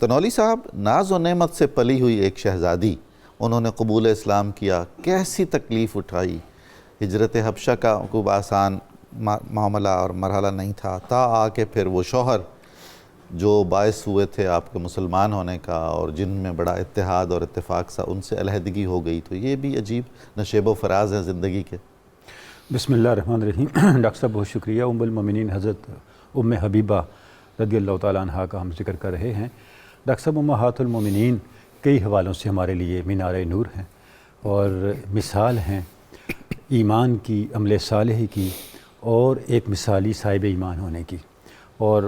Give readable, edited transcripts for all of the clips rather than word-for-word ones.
تنولی صاحب ناز و نعمت سے پلی ہوئی ایک شہزادی، انہوں نے قبول اسلام کیا، کیسی تکلیف اٹھائی۔ ہجرت حبشہ کا کوئی آسان معاملہ اور مرحلہ نہیں تھا، تا آ کے پھر وہ شوہر جو باعث ہوئے تھے آپ کے مسلمان ہونے کا اور جن میں بڑا اتحاد اور اتفاق سا، ان سے علیحدگی ہو گئی، تو یہ بھی عجیب نشیب و فراز ہیں زندگی کے۔ بسم اللہ الرحمن الرحیم۔ ڈاکٹر صاحب بہت شکریہ۔ ام المومنین حضرت ام حبیبہ رضی اللہ تعالیٰ عنہا کا ہم ذکر کر رہے ہیں۔ ڈاکٹر صاحب امہات المومنین کئی حوالوں سے ہمارے لیے مینار نور ہیں اور مثال ہیں ایمان کی، عمل صالح کی، اور ایک مثالی صاحب ایمان ہونے کی، اور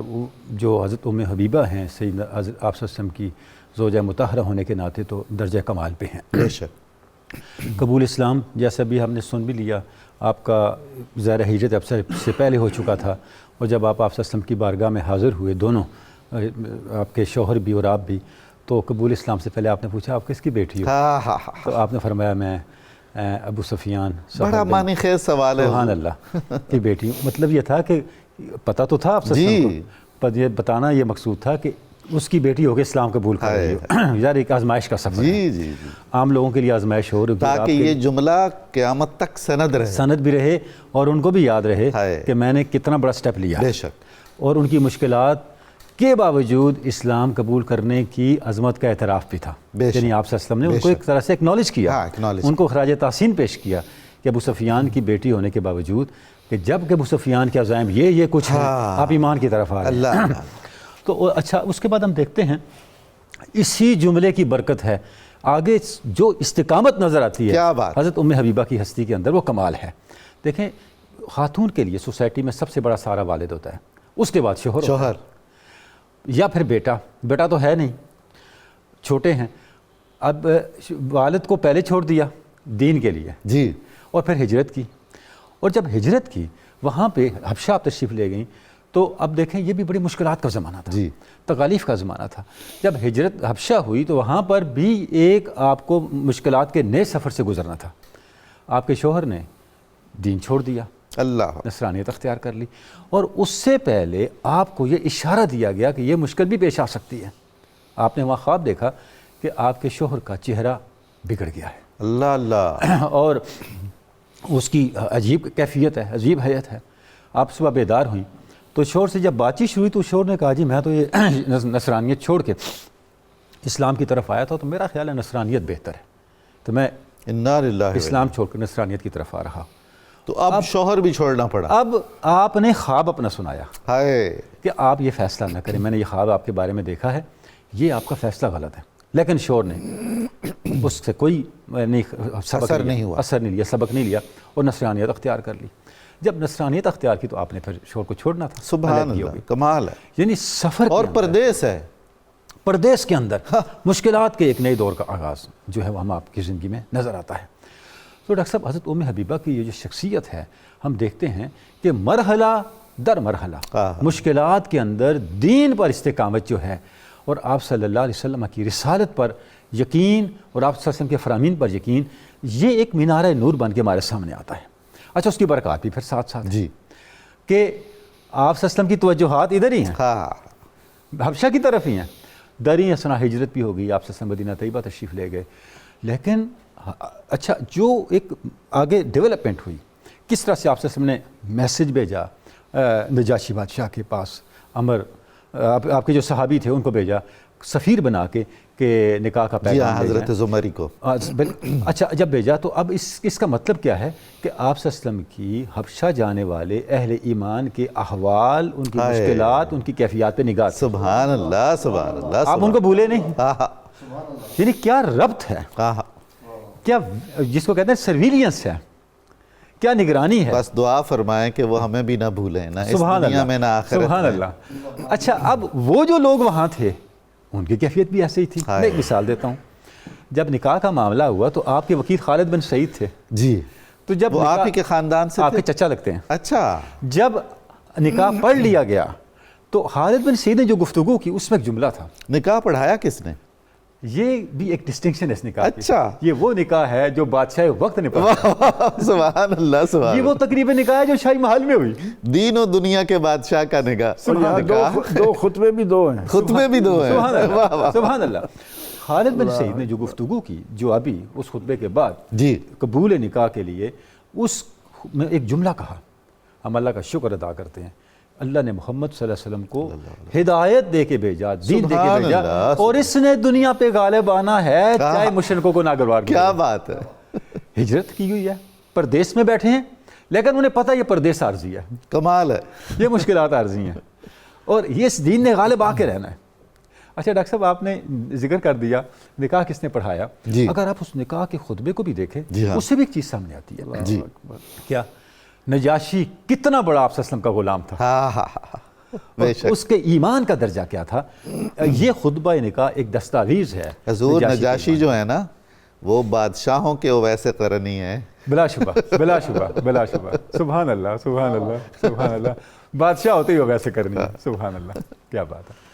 جو حضرت ام حبیبہ ہیں سیدنا حضرت آپ صلی اللہ علیہ وسلم کی زوجہ مطہرہ ہونے کے ناطے تو درجہ کمال پہ ہیں۔ بے شک۔ قبول اسلام جیسا بھی ہم نے سن بھی لیا، آپ کا ظاہر ہجرت اب سے پہلے ہو چکا تھا، اور جب آپ صلی اللہ علیہ وسلم کی بارگاہ میں حاضر ہوئے، دونوں آپ کے شوہر بھی اور آپ بھی، تو قبول اسلام سے پہلے آپ نے پوچھا آپ کس کی بیٹی ہو؟ تو آپ نے فرمایا میں ابو سفیان بڑا معنی خیز سوال ہے، سبحان اللہ کی بیٹی ہوں۔ مطلب یہ تھا کہ پتہ تو تھا آپ صلی اللہ علیہ وسلم کو، پر یہ بتانا یہ مقصود تھا کہ اس کی بیٹی ہو کے اسلام قبول کر رہی ہو۔ یار ایک آزمائش کا سفر ہے، جی عام لوگوں کے لیے آزمائش ہو رہی، تاکہ یہ جملہ قیامت تک سند بھی رہے اور ان کو بھی یاد رہے کہ میں نے کتنا بڑا سٹیپ لیا۔ بے شک۔ اور ان کی مشکلات کے باوجود اسلام قبول کرنے کی عظمت کا اعتراف بھی تھا، یعنی آپ صلی اللہ علیہ وسلم نے ان کو ایک طرح سے اکنالج کیا، ان کو خراج تحسین پیش کیا کہ ابو سفیان کی بیٹی ہونے کے باوجود، کہ جب کہ ابو سفیان کے عزائم یہ کچھ ہے، آپ ایمان کی طرف آ رہے ہیں۔ تو اچھا، اس کے بعد ہم دیکھتے ہیں اسی جملے کی برکت ہے، آگے جو استقامت نظر آتی ہے حضرت ام حبیبہ کی ہستی کے اندر، وہ کمال ہے۔ دیکھیں، خاتون کے لیے سوسائٹی میں سب سے بڑا سہارا والد ہوتا ہے، اس کے بعد شوہر یا پھر بیٹا تو ہے نہیں، چھوٹے ہیں۔ اب والد کو پہلے چھوڑ دیا دین کے لیے، جی، اور پھر ہجرت کی، اور جب ہجرت کی وہاں پہ حبشہ آپ تشریف لے گئیں، تو اب دیکھیں یہ بھی بڑی مشکلات کا زمانہ تھا، تکالیف کا زمانہ تھا۔ جب ہجرت حبشہ ہوئی تو وہاں پر بھی ایک آپ کو مشکلات کے نئے سفر سے گزرنا تھا۔ آپ کے شوہر نے دین چھوڑ دیا، نصرانیت اختیار کر لی، اور اس سے پہلے آپ کو یہ اشارہ دیا گیا کہ یہ مشکل بھی پیش آ سکتی ہے۔ آپ نے وہاں خواب دیکھا کہ آپ کے شوہر کا چہرہ بگڑ گیا ہے، اللہ، اور اس کی عجیب کیفیت ہے، عجیب حیت ہے۔ آپ صبح بیدار ہوئیں تو شوہر سے جب بات چیت ہوئی تو شوہر نے کہا جی میں تو یہ نصرانیت چھوڑ کے اسلام کی طرف آیا تھا، تو میرا خیال ہے نصرانیت بہتر ہے، تو میں اسلام چھوڑ کے نصرانیت کی طرف آ رہا۔ تو اب شوہر بھی چھوڑنا پڑا۔ اب آپ نے خواب اپنا سنایا کہ آپ یہ فیصلہ نہ کریں، میں نے یہ خواب آپ کے بارے میں دیکھا ہے، یہ آپ کا فیصلہ غلط ہے۔ لیکن شوہر نے اس سے کوئی اثر نہیں لیا، سبق نہیں لیا، اور نصرانیت اختیار کر لی۔ جب نصرانیت اختیار کی تو آپ نے پھر شوہر کو چھوڑنا تھا۔ سبحان اللہ، کمال ہے۔ یعنی سفر اور پردیس ہے، پردیس کے اندر مشکلات کے ایک نئے دور کا آغاز جو ہے وہ ہم آپ کی زندگی میں نظر آتا ہے۔ تو ڈاکٹر صاحب حضرت ام حبیبہ کی یہ جو شخصیت ہے، ہم دیکھتے ہیں کہ مرحلہ در مرحلہ مشکلات کے اندر دین پر استقامت جو ہے، اور آپ صلی اللہ علیہ وسلم کی رسالت پر یقین، اور آپ صلی اللہ علیہ وسلم کے فرامین پر یقین، یہ ایک مینار نور بن کے ہمارے سامنے آتا ہے۔ اچھا، اس کی برکات بھی پھر ساتھ ساتھ جی، کہ آپ صلی اللہ علیہ وسلم کی توجہات ادھر ہی ہیں، حبشہ کی طرف ہی ہیں، دری اسنا ہجرت بھی ہو گئی، آپ صلی اللہ علیہ وسلم مدینہ طیبہ تشریف لے گئے، لیکن اچھا جو ایک آگے ڈیولپمنٹ ہوئی، کس طرح سے آپ صلی اللہ علیہ وسلم نے میسج بھیجا نجاشی بادشاہ کے پاس، آپ کے جو صحابی تھے ان کو بھیجا سفیر بنا کے کہ نکاح کا پیغام حضرت زمری کو۔ اچھا، جب بھیجا تو اب اس کا مطلب کیا ہے کہ آپ صلی اللہ علیہ وسلم کی حبشہ جانے والے اہل ایمان کے احوال، ان کی مشکلات، ان کی کیفیات پہ نگاہ۔ سبحان اللہ، سبحان اللہ، آپ ان کو بھولے نہیں، یعنی کیا ربط ہے، کیا جس کو کہتے ہیں سرویلینس ہے، کیا نگرانی ہے۔ بس دعا فرمائیں کہ وہ ہمیں بھی نہ بھولیں، نہ اس دنیا میں نہ آخرت میں۔ سبحان اللہ۔ اچھا، اب وہ جو لوگ وہاں تھے ان کی کیفیت بھی ایسے ہی تھی۔ میں ایک مثال دیتا ہوں، جب نکاح کا معاملہ ہوا تو آپ کے وکیل خالد بن سعید تھے، جی، تو جب وہ آپ ہی کے خاندان سے، آپ کے چچا لگتے ہیں۔ اچھا، جب نکاح پڑھ لیا گیا تو خالد بن سعید نے جو گفتگو کی اس میں ایک جملہ تھا۔ نکاح پڑھایا کس نے؟ یہ بھی ایک ڈسٹنکشن ہے اس نکاح کی. اچھا. یہ وہ نکاح ہے جو بادشاہ وقت نے پڑھا. سبحان اللہ سبحان یہ وہ تقریباً نکاح ہے جو شاہی محل میں ہوئی. دین و دنیا کے بادشاہ کا نکاح. دو خطبے بھی دو ہیں. خطبے بھی دو ہیں. سبحان اللہ سبحان اللہ. خالد بن سعید نے جو گفتگو کی جو ابھی اس خطبے کے بعد جی قبول نکاح کے لیے، اس میں ایک جملہ کہا. ہم اللہ کا شکر ادا کرتے ہیں، اللہ نے محمد صلی اللہ علیہ وسلم کو ہدایت دے کے بھیجا، دین دے کے بھیجا، اور اس نے دنیا پہ غالب آنا ہے چاہے مشرکوں کو ناگوار. کیا بات ہے. ہجرت کی ہوئی ہے، پردیس میں بیٹھے ہیں، لیکن انہیں پتہ یہ پردیس عارضی ہے، کمال ہے. یہ مشکلات عارضی ہیں، اور یہ اس دین نے غالب آ کے رہنا ہے. اچھا ڈاکٹر صاحب، آپ نے ذکر کر دیا نکاح کس نے پڑھایا. اگر آپ اس نکاح کے خطبے کو بھی دیکھیں اس سے بھی ایک چیز سامنے آتی ہے. جی کیا نجاشی کتنا بڑا آپ صلی اللہ علیہ وسلم کا غلام تھا، ہاں ہاں ہاں، اس کے ایمان کا درجہ کیا تھا. یہ خطبہ نکاح ایک دستاویز ہے. حضور نجاشی جو ہے نا وہ بادشاہوں کے اویس قرنی ہیں. بلا شبہ بلا شبہ بلا شبہ. سبحان اللہ سبحان اللہ سبحان اللہ. بادشاہ ہوتے ہی ویسے کرنی ہے. سبحان اللہ، کیا بات ہے.